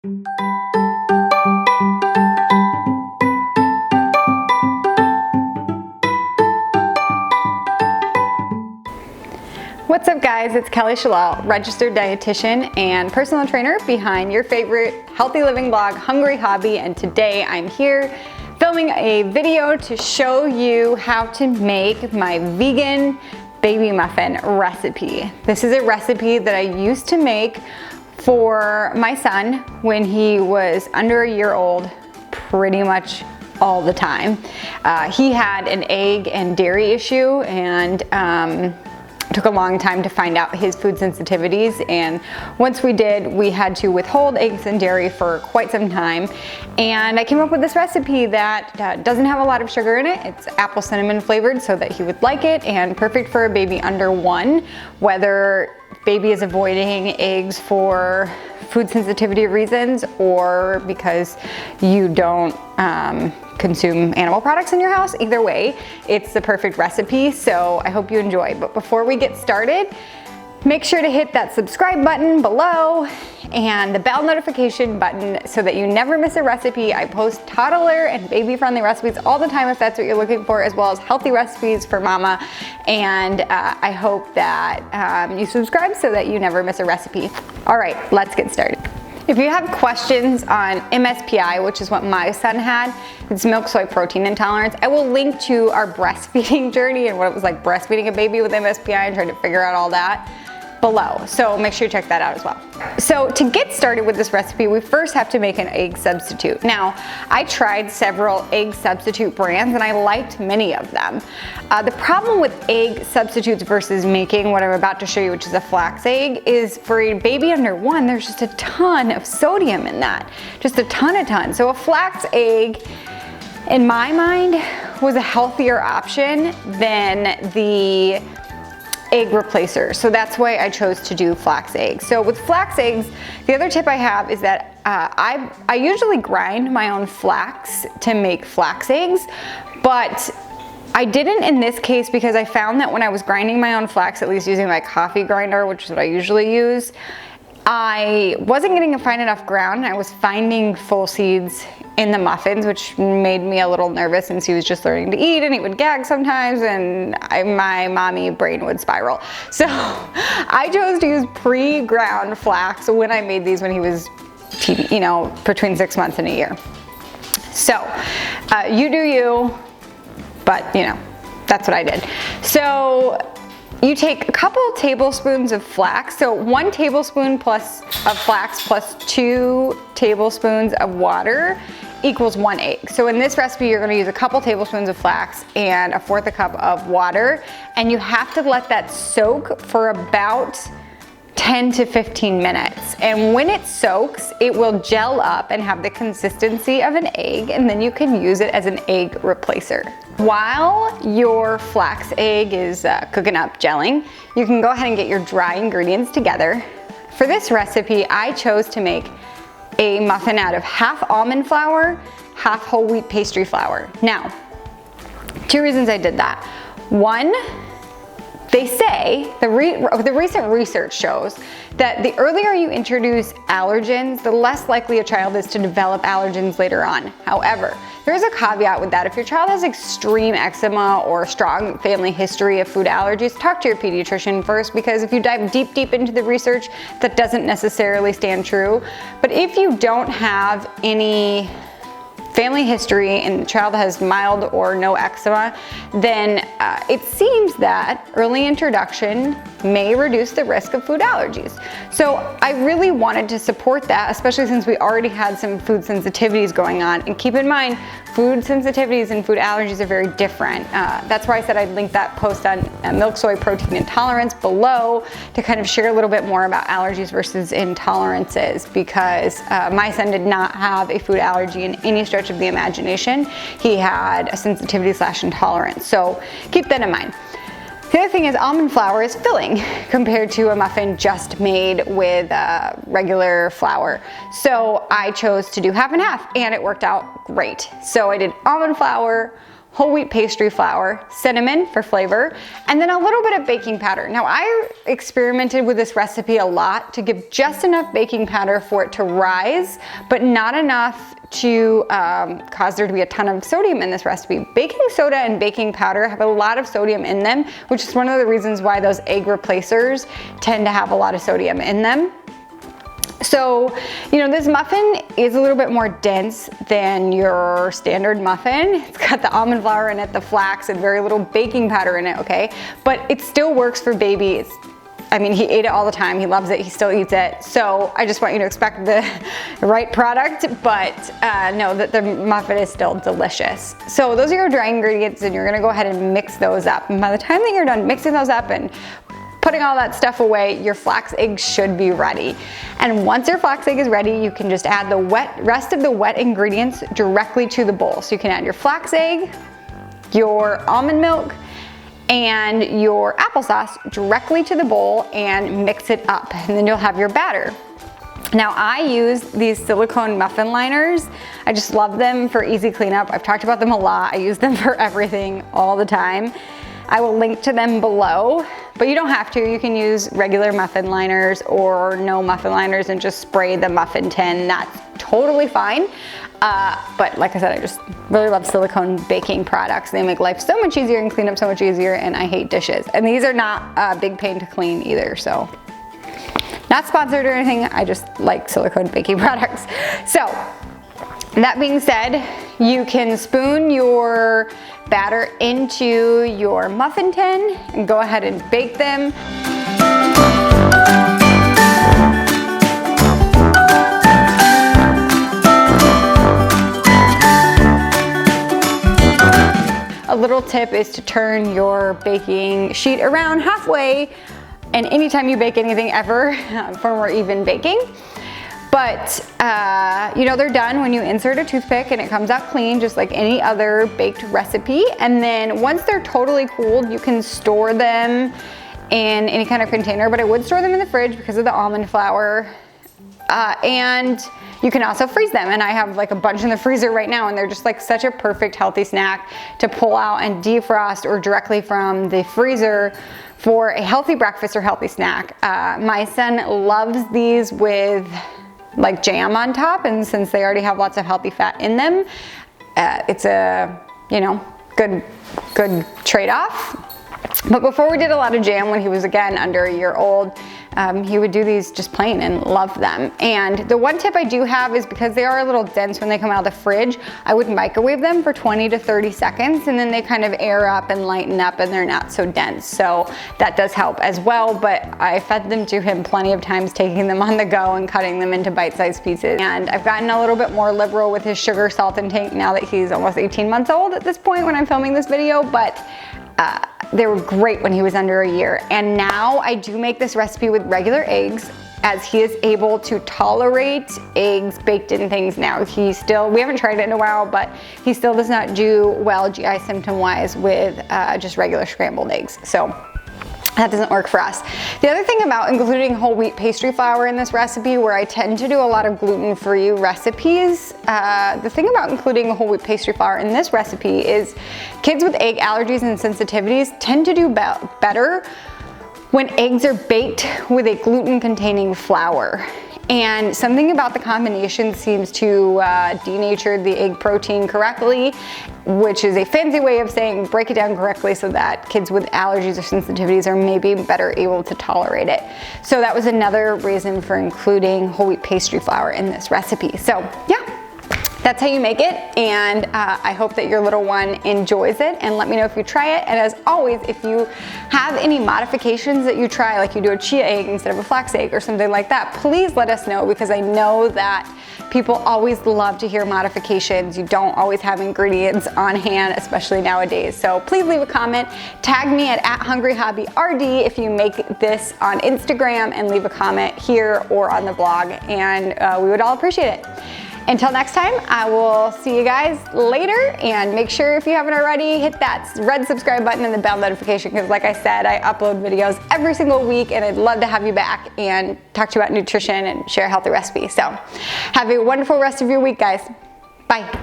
What's up guys, it's Kelly Shalal, registered dietitian and personal trainer behind your favorite healthy living blog, Hungry Hobby, and today I'm here filming a video to show you how to make my vegan baby muffin recipe. This is a recipe that I used to make for my son when he was under a year old, pretty much all the time. He had an egg and dairy issue, and took a long time to find out his food sensitivities, and once we did, we had to withhold eggs and dairy for quite some time, and I came up with this recipe that doesn't have a lot of sugar in it. It's apple cinnamon flavored so that he would like it, and perfect for a baby under 1, whether baby is avoiding eggs for food sensitivity reasons or because you don't consume animal products in your house. Either way, it's the perfect recipe, so I hope you enjoy. But before we get started, make sure to hit that subscribe button below and the bell notification button so that you never miss a recipe. I post toddler and baby friendly recipes all the time if that's what you're looking for, as well as healthy recipes for mama, and I hope that you subscribe so that you never miss a recipe. All right, let's get started. If you have questions on MSPI, which is what my son had, it's milk soy protein intolerance, I will link to our breastfeeding journey and what it was like breastfeeding a baby with MSPI and trying to figure out all that below. So make sure you check that out as well. So to get started with this recipe, we first have to make an egg substitute. Now, I tried several egg substitute brands and I liked many of them. The problem with egg substitutes versus making what I'm about to show you, which is a flax egg, is for a baby under 1, there's just a ton of sodium in that. Just a ton. So a flax egg, in my mind, was a healthier option than the egg replacer. So that's why I chose to do flax eggs. So with flax eggs, the other tip I have is that I usually grind my own flax to make flax eggs, but I didn't in this case because I found that when I was grinding my own flax, at least using my coffee grinder, which is what I usually use, I wasn't getting a fine enough ground. I was finding full seeds in the muffins, which made me a little nervous since he was just learning to eat and he would gag sometimes, and my mommy brain would spiral. So I chose to use pre-ground flax when I made these when he was, between 6 months and a year. So you do you, but that's what I did. So you take a couple tablespoons of flax, so 1 tablespoon plus of flax plus 2 tablespoons of water equals 1 egg. So in this recipe, you're gonna use a couple tablespoons of flax and 1/4 cup of water, and you have to let that soak for about 10 to 15 minutes. And when it soaks, it will gel up and have the consistency of an egg, and then you can use it as an egg replacer. While your flax egg is cooking up, gelling, you can go ahead and get your dry ingredients together. For this recipe, I chose to make a muffin out of half almond flour, half whole wheat pastry flour. Now, 2 reasons I did that. 1, they say, the recent research shows that the earlier you introduce allergens, the less likely a child is to develop allergens later on. However, there is a caveat with that. If your child has extreme eczema or strong family history of food allergies, talk to your pediatrician first, because if you dive deep into the research, that doesn't necessarily stand true. But if you don't have any family history and the child has mild or no eczema, then it seems that early introduction may reduce the risk of food allergies. So I really wanted to support that, especially since we already had some food sensitivities going on. And keep in mind, food sensitivities and food allergies are very different. That's why I said I'd link that post on milk soy protein intolerance below to kind of share a little bit more about allergies versus intolerances, because my son did not have a food allergy in any stretch of the imagination. He had a sensitivity/intolerance. So keep that in mind. The other thing is almond flour is filling compared to a muffin just made with regular flour. So I chose to do half and half, and it worked out great. So I did almond flour, whole wheat pastry flour, cinnamon for flavor, and then a little bit of baking powder. Now I experimented with this recipe a lot to give just enough baking powder for it to rise, but not enough to cause there to be a ton of sodium in this recipe. Baking soda and baking powder have a lot of sodium in them, which is one of the reasons why those egg replacers tend to have a lot of sodium in them. So, you know, this muffin is a little bit more dense than your standard muffin. It's got the almond flour in it, the flax, and very little baking powder in it, okay? But it still works for babies. I mean, he ate it all the time. He loves it. He still eats it. So I just want you to expect the right product, but know that the muffin is still delicious. So those are your dry ingredients, and you're gonna go ahead and mix those up. And by the time that you're done mixing those up and putting all that stuff away, your flax egg should be ready. And once your flax egg is ready, you can just add the rest of the wet ingredients directly to the bowl. So you can add your flax egg, your almond milk, and your applesauce directly to the bowl and mix it up. And then you'll have your batter. Now I use these silicone muffin liners. I just love them for easy cleanup. I've talked about them a lot. I use them for everything all the time. I will link to them below, but you don't have to. You can use regular muffin liners or no muffin liners and just spray the muffin tin. That's totally fine. But like I said, I just really love silicone baking products. They make life so much easier and clean up so much easier, and I hate dishes. And these are not a big pain to clean either, so. Not sponsored or anything, I just like silicone baking products. So, that being said, you can spoon your batter into your muffin tin and go ahead and bake them. A little tip is to turn your baking sheet around halfway, and anytime you bake anything ever for more even baking. But you know, they're done when you insert a toothpick and it comes out clean, just like any other baked recipe. And then once they're totally cooled, you can store them in any kind of container, but I would store them in the fridge because of the almond flour. And you can also freeze them, and I have like a bunch in the freezer right now, and they're just like such a perfect healthy snack to pull out and defrost or directly from the freezer for a healthy breakfast or healthy snack. My son loves these with like jam on top, and since they already have lots of healthy fat in them, it's a, you know, good trade-off. But before we did a lot of jam, when he was again under a year old, he would do these just plain and loved them. And the one tip I do have is, because they are a little dense when they come out of the fridge, I would microwave them for 20 to 30 seconds, and then they kind of air up and lighten up and they're not so dense. So that does help as well, but I fed them to him plenty of times, taking them on the go and cutting them into bite-sized pieces. And I've gotten a little bit more liberal with his sugar salt intake now that he's almost 18 months old at this point when I'm filming this video, but they were great when he was under a year. And now I do make this recipe with regular eggs, as he is able to tolerate eggs baked in things now. We haven't tried it in a while, but he still does not do well GI symptom wise with just regular scrambled eggs. So that doesn't work for us. The other thing about including whole wheat pastry flour in this recipe, where I tend to do a lot of gluten-free recipes, the thing about including whole wheat pastry flour in this recipe is kids with egg allergies and sensitivities tend to do better when eggs are baked with a gluten-containing flour. And something about the combination seems to denature the egg protein correctly, which is a fancy way of saying break it down correctly so that kids with allergies or sensitivities are maybe better able to tolerate it. So that was another reason for including whole wheat pastry flour in this recipe. So yeah, that's how you make it, and I hope that your little one enjoys it, and let me know if you try it. And as always, if you have any modifications that you try, like you do a chia egg instead of a flax egg or something like that, please let us know, because I know that people always love to hear modifications. You don't always have ingredients on hand, especially nowadays. So please leave a comment, tag me at @hungryhobbyrd if you make this on Instagram, and leave a comment here or on the blog, and we would all appreciate it. Until next time, I will see you guys later, and make sure, if you haven't already, hit that red subscribe button and the bell notification, because like I said, I upload videos every single week, and I'd love to have you back and talk to you about nutrition and share healthy recipes. So have a wonderful rest of your week, guys. Bye.